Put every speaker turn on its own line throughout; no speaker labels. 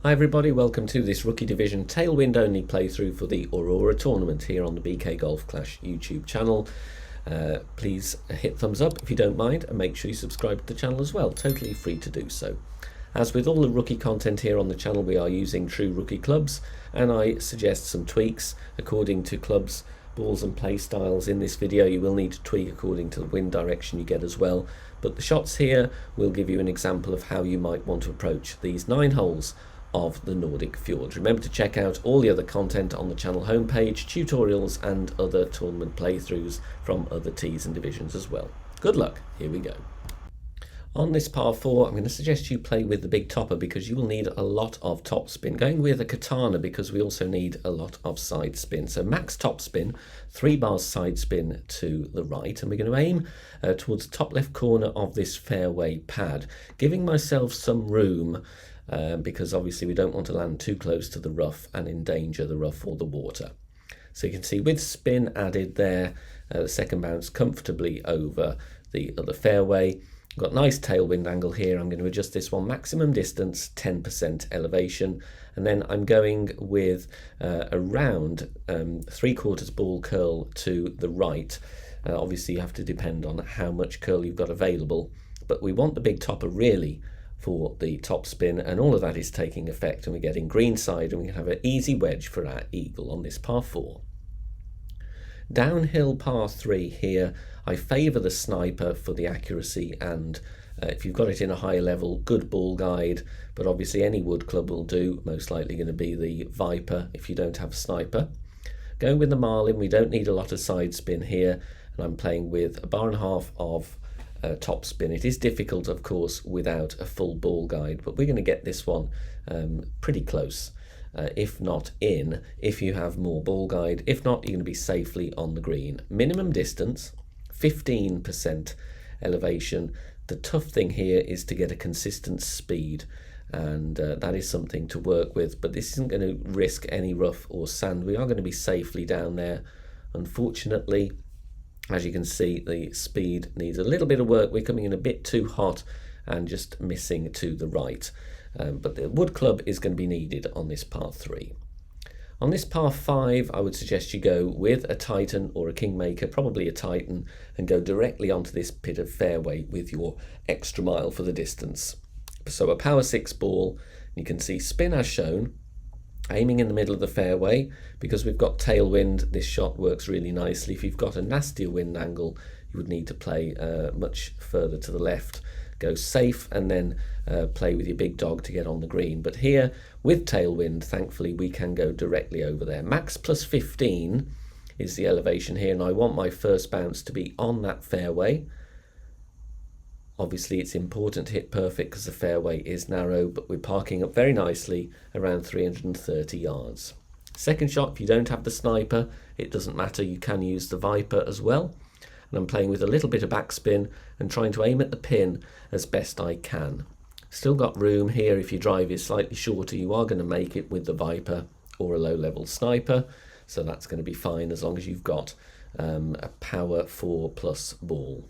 Hi everybody, welcome to this Rookie Division Tailwind only playthrough for the Aurora tournament here on the BK Golf Clash YouTube channel. Please hit thumbs up if you don't mind, and make sure you subscribe to the channel as well, totally free to do so. As with all the rookie content here on the channel, we are using true rookie clubs, and I suggest some tweaks according to clubs, balls and play styles. In this video you will need to tweak according to the wind direction you get as well, but the shots here will give you an example of how you might want to approach these 9 holes of the Nordic Fjords. Remember to check out all the other content on the channel homepage, tutorials and other tournament playthroughs from other tees and divisions as well. Good luck, here we go. On this par 4, I'm going to suggest you play with the big topper because you will need a lot of top spin. Going with a katana because we also need a lot of side spin. So max top spin, 3 bars side spin to the right, and we're going to aim towards the top left corner of this fairway pad, giving myself some room because obviously we don't want to land too close to the rough and endanger the rough or the water. So you can see with spin added there, the second bounce comfortably over the other fairway. Got nice tailwind angle here. I'm going to adjust this one maximum distance 10% elevation, and then I'm going with around 3/4 ball curl to the right. Obviously you have to depend on how much curl you've got available, but we want the big topper really for the top spin, and all of that is taking effect, and we're getting green side, and we can have an easy wedge for our eagle on this par 4. Downhill par 3 here, I favour the sniper for the accuracy, and if you've got it in a higher level, good ball guide, but obviously any wood club will do, most likely going to be the Viper if you don't have a sniper. Going with the Marlin, we don't need a lot of side spin here, and I'm playing with a bar and a half of top spin. It is difficult, of course, without a full ball guide, but we're going to get this one pretty close, if not in, if you have more ball guide. If not, you're going to be safely on the green. Minimum distance, 15% elevation. The tough thing here is to get a consistent speed, and that is something to work with, but this isn't going to risk any rough or sand. We are going to be safely down there. Unfortunately, as you can see, the speed needs a little bit of work. We're coming in a bit too hot and just missing to the right. But the wood club is going to be needed on this par 3. On this par 5, I would suggest you go with a Titan or a Kingmaker, probably a Titan, and go directly onto this bit of fairway with your extra mile for the distance. So a power 6 ball, you can see spin as shown, aiming in the middle of the fairway. Because we've got tailwind, this shot works really nicely. If you've got a nastier wind angle, you would need to play much further to the left. Go safe and then play with your big dog to get on the green. But here, with tailwind, thankfully, we can go directly over there. Max plus 15 is the elevation here, and I want my first bounce to be on that fairway. Obviously, it's important to hit perfect because the fairway is narrow, but we're parking up very nicely around 330 yards. Second shot, if you don't have the sniper, it doesn't matter. You can use the Viper as well. And I'm playing with a little bit of backspin and trying to aim at the pin as best I can. Still got room here. If your drive is slightly shorter, you are going to make it with the Viper or a low-level sniper. So that's going to be fine as long as you've got a power 4+ ball.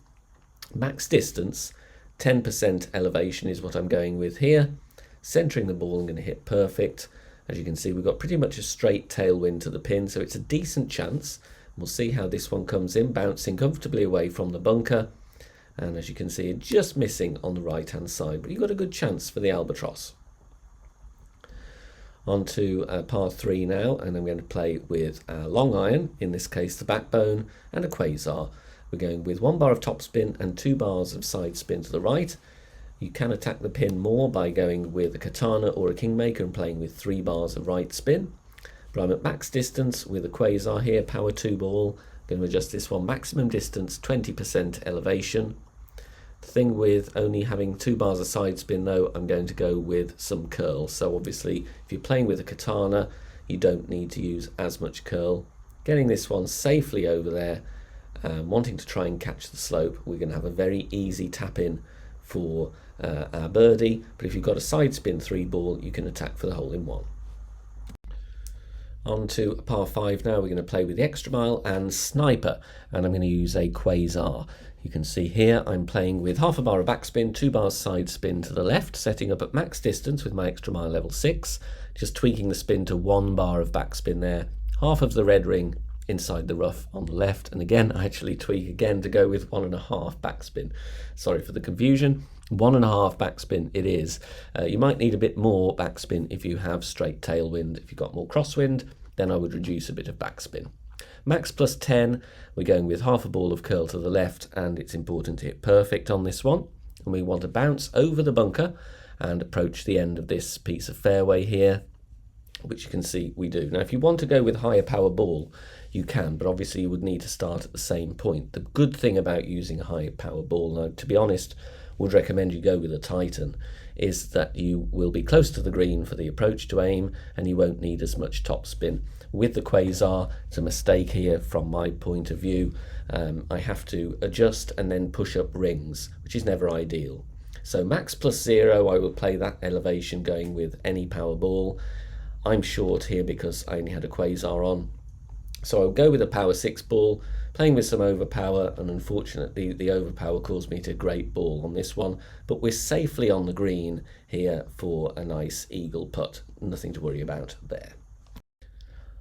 Max distance, 10% elevation is what I'm going with here. Centering the ball, I'm going to hit perfect. As you can see, we've got pretty much a straight tailwind to the pin, so it's a decent chance. We'll see how this one comes in, bouncing comfortably away from the bunker. And as you can see, just missing on the right-hand side, but you've got a good chance for the albatross. On to par 3 now, and I'm going to play with a long iron, in this case the backbone, and a quasar. We're going with 1 bar of top spin and 2 bars of side spin to the right. You can attack the pin more by going with a katana or a Kingmaker and playing with 3 bars of right spin. But I'm at max distance with a quasar here, power 2 ball. I'm going to adjust this one maximum distance, 20% elevation. The thing with only having 2 bars of side spin though, I'm going to go with some curl. So obviously if you're playing with a katana, you don't need to use as much curl. Getting this one safely over there, wanting to try and catch the slope. We're going to have a very easy tap in for our birdie, but if you've got a side spin 3 ball, you can attack for the hole in one. On to par 5 now. We're going to play with the extra mile and sniper, and I'm going to use a quasar. You can see here I'm playing with half a bar of backspin, 2 bars side spin to the left, setting up at max distance with my extra mile level 6, just tweaking the spin to 1 bar of backspin there, half of the red ring inside the rough on the left, and again I actually tweak again to go with 1.5 backspin. Sorry for the confusion. 1.5 backspin it is. You might need a bit more backspin if you have straight tailwind. If you've got more crosswind, then I would reduce a bit of backspin. Max plus 10, we're going with half a ball of curl to the left, and it's important to hit perfect on this one. And we want to bounce over the bunker and approach the end of this piece of fairway here, which you can see we do. Now, if you want to go with higher power ball, you can, but obviously you would need to start at the same point. The good thing about using a high power ball, now to be honest, would recommend you go with a Titan, is that you will be close to the green for the approach to aim, and you won't need as much topspin. With the quasar, it's a mistake here from my point of view. I have to adjust and then push up rings, which is never ideal. So max plus 0, I will play that elevation going with any power ball. I'm short here because I only had a quasar on, so I'll go with a power 6 ball, playing with some overpower, and unfortunately the overpower caused me to great ball on this one, but we're safely on the green here for a nice eagle putt. Nothing to worry about there.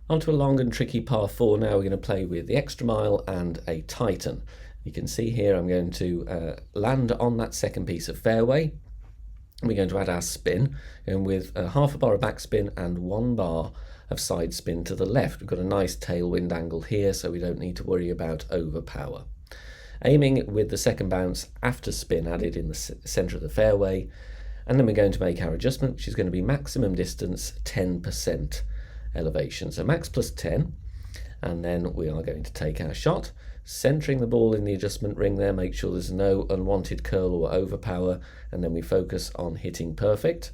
Onto a long and tricky par 4 now. We're going to play with the extra mile and a Titan. You can see here I'm going to land on that second piece of fairway. We're going to add our spin, and with half a bar of backspin and 1 bar of side spin to the left. We've got a nice tailwind angle here, so we don't need to worry about overpower. Aiming with the second bounce after spin added in the centre of the fairway, and then we're going to make our adjustment, which is going to be maximum distance 10% elevation. So max plus 10, and then we are going to take our shot, centering the ball in the adjustment ring there, make sure there's no unwanted curl or overpower, and then we focus on hitting perfect.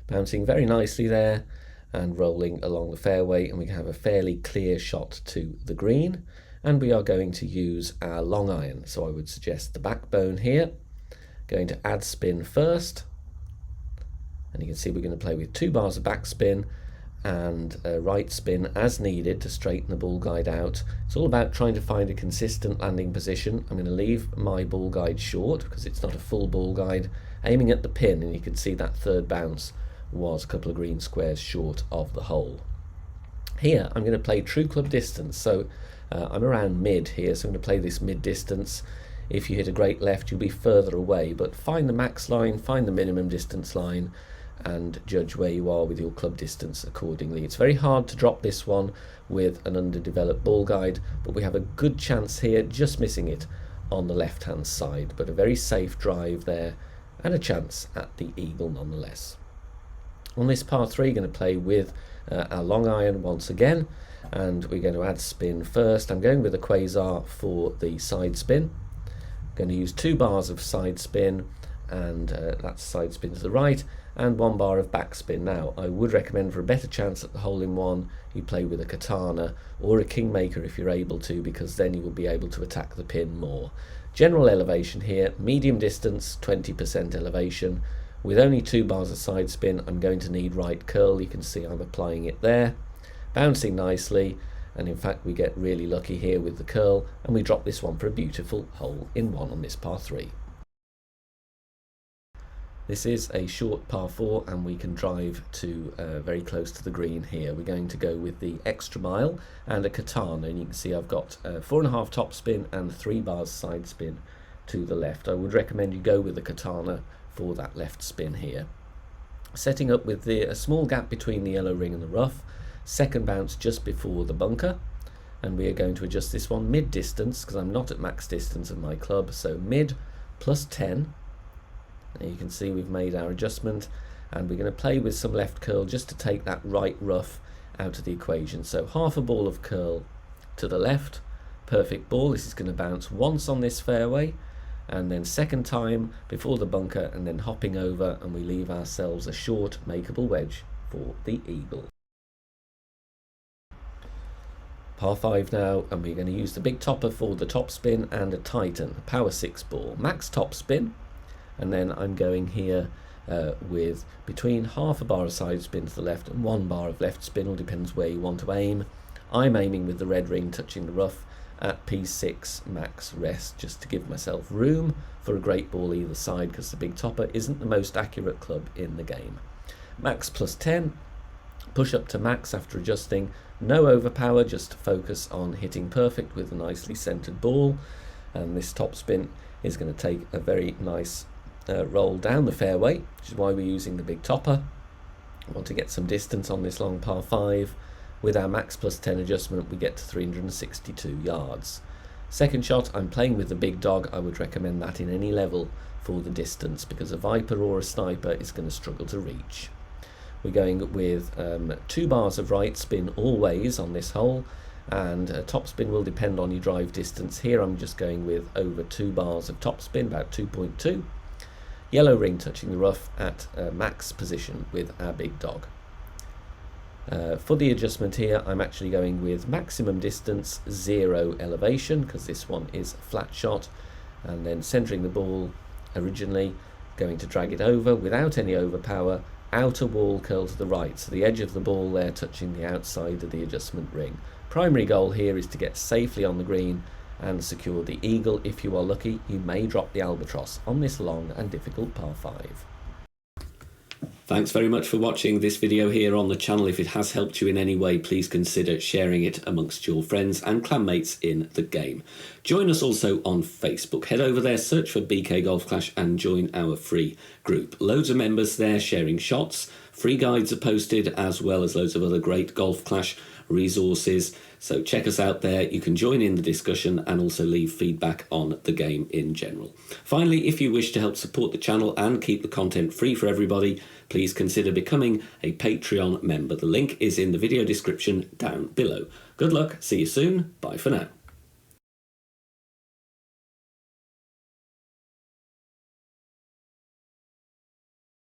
Bouncing very nicely there and rolling along the fairway, and we can have a fairly clear shot to the green, and we are going to use our long iron. So I would suggest the backbone here, going to add spin first, and you can see we're going to play with 2 bars of backspin and right spin as needed to straighten the ball guide out. It's all about trying to find a consistent landing position. I'm going to leave my ball guide short because it's not a full ball guide, aiming at the pin, and you can see that third bounce was a couple of green squares short of the hole. Here I'm going to play true club distance, so I'm around mid here, so I'm going to play this mid distance. If you hit a great left, you'll be further away, but find the max line, find the minimum distance line, and judge where you are with your club distance accordingly. It's very hard to drop this one with an underdeveloped ball guide, but we have a good chance here, just missing it on the left hand side, but a very safe drive there and a chance at the eagle nonetheless. On this par 3, going to play with our long iron once again, and we're going to add spin first. I'm going with a quasar for the side spin. I'm going to use 2 bars of side spin, and that's side spin to the right, and 1 bar of backspin. Now, I would recommend, for a better chance at the hole-in-one, you play with a katana or a kingmaker if you're able to, because then you will be able to attack the pin more. General elevation here, medium distance, 20% elevation. With only 2 bars of side spin, I'm going to need right curl. You can see I'm applying it there, bouncing nicely, and in fact we get really lucky here with the curl, and we drop this one for a beautiful hole-in-one on this par 3. This is a short par 4, and we can drive to very close to the green here. We're going to go with the extra mile and a katana, and you can see I've got 4.5 top spin and 3 bars side spin to the left. I would recommend you go with the katana for that left spin here. Setting up with a small gap between the yellow ring and the rough, second bounce just before the bunker, and we are going to adjust this one mid distance because I'm not at max distance of my club, so mid plus 10. And you can see we've made our adjustment, and we're going to play with some left curl just to take that right rough out of the equation. So half a ball of curl to the left, perfect ball. This is going to bounce once on this fairway, and then second time before the bunker, and then hopping over, and we leave ourselves a short makeable wedge for the eagle. Par 5 now, and we're going to use the big topper for the top spin and a Titan, a power 6 ball, max top spin, and then I'm going here with between half a bar of side spin to the left and 1 bar of left spin, all depends where you want to aim. I'm aiming with the red ring touching the rough at P6 max rest, just to give myself room for a great ball either side, because the big topper isn't the most accurate club in the game. Max plus 10, push up to max after adjusting, no overpower, just focus on hitting perfect with a nicely centered ball, and this top spin is going to take a very nice roll down the fairway, which is why we're using the big topper. I want to get some distance on this long par 5. With our max plus 10 adjustment, we get to 362 yards. Second shot, I'm playing with the big dog. I would recommend that in any level for the distance, because a Viper or a Sniper is going to struggle to reach. We're going with 2 bars of right spin always on this hole, and top spin will depend on your drive distance. Here I'm just going with over 2 bars of top spin, about 2.2. Yellow ring touching the rough at max position with our big dog. For the adjustment here, I'm actually going with maximum distance, 0 elevation, because this one is flat shot, and then centering the ball originally, going to drag it over without any overpower, outer wall curl to the right, so the edge of the ball there touching the outside of the adjustment ring. Primary goal here is to get safely on the green and secure the eagle. If you are lucky, you may drop the albatross on this long and difficult par 5. Thanks very much for watching this video here on the channel. If it has helped you in any way, please consider sharing it amongst your friends and clanmates in the game. Join us also on Facebook. Head over there, search for BK Golf Clash and join our free group. Loads of members there sharing shots. Free guides are posted, as well as loads of other great Golf Clash resources. So check us out there. You can join in the discussion and also leave feedback on the game in general. Finally, if you wish to help support the channel and keep the content free for everybody, please consider becoming a Patreon member. The link is in the video description down below. Good luck, see you soon, bye for now.